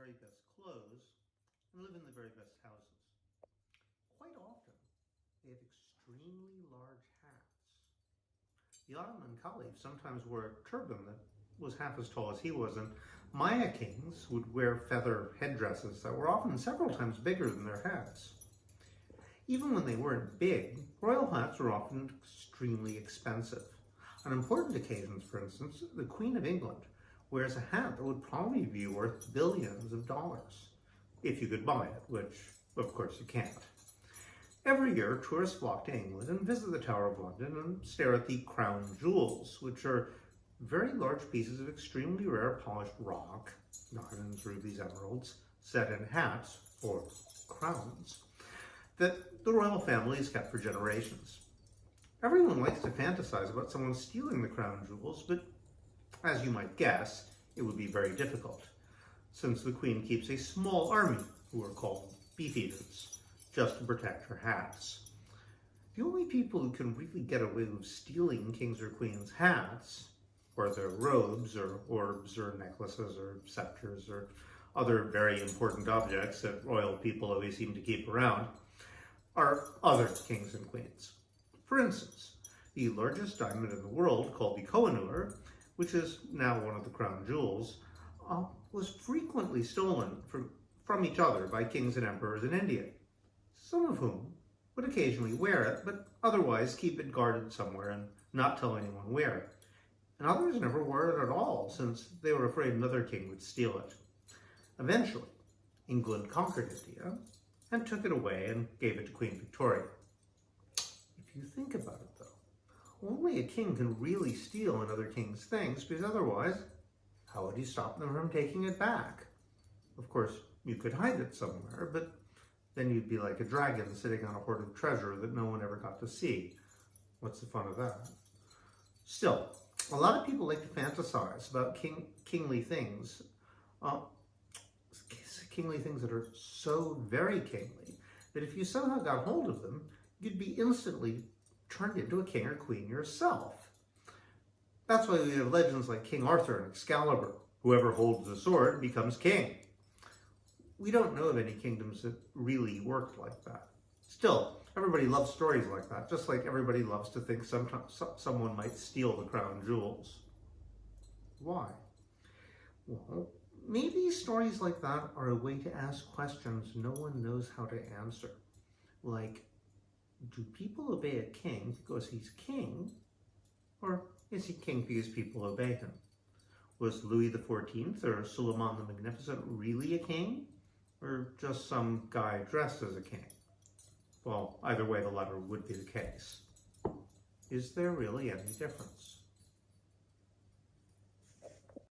very best clothes and live in the very best houses. Quite often, they have extremely large hats. The Ottoman Caliph sometimes wore a turban that was half as tall as he was, and Maya kings would wear feather headdresses that were often several times bigger than their heads. Even when they weren't big, royal hats were often extremely expensive. On important occasions, for instance, the Queen of England wears a hat that would probably be worth billions of dollars, if you could buy it, which, of course, you can't. Every year, tourists flock to England and visit the Tower of London and stare at the crown jewels, which are very large pieces of extremely rare polished rock, diamonds, rubies, emeralds, set in hats, or crowns, that the royal family has kept for generations. Everyone likes to fantasize about someone stealing the crown jewels, but as you might guess, it would be very difficult, since the Queen keeps a small army, who are called beefeaters, just to protect her hats. The only people who can really get away with stealing kings or queens' hats, or their robes, or orbs, or necklaces, or scepters, or other very important objects that royal people always seem to keep around, are other kings and queens. For instance, the largest diamond in the world, called the Kohinoor, which is now one of the crown jewels, was frequently stolen from each other by kings and emperors in India, some of whom would occasionally wear it, but otherwise keep it guarded somewhere and not tell anyone where. And others never wore it at all, since they were afraid another king would steal it. Eventually, England conquered India and took it away and gave it to Queen Victoria. If you think about it, though, only a king can really steal another king's things, because otherwise, how would he stop them from taking it back? Of course, you could hide it somewhere, but then you'd be like a dragon sitting on a hoard of treasure that no one ever got to see. What's the fun of that? Still, a lot of people like to fantasize about kingly things, kingly things that are so very kingly that if you somehow got hold of them, you'd be instantly turned into a king or queen yourself. That's why we have legends like King Arthur and Excalibur. Whoever holds the sword becomes king. We don't know of any kingdoms that really worked like that. Still, everybody loves stories like that, just like everybody loves to think someone might steal the crown jewels. Why? Well, maybe stories like that are a way to ask questions no one knows how to answer. Like, do people obey a king because he's king? Or is he king because people obey him? Was Louis XIV or Suleiman the Magnificent really a king? Or just some guy dressed as a king? Well, either way, the latter would be the case. Is there really any difference?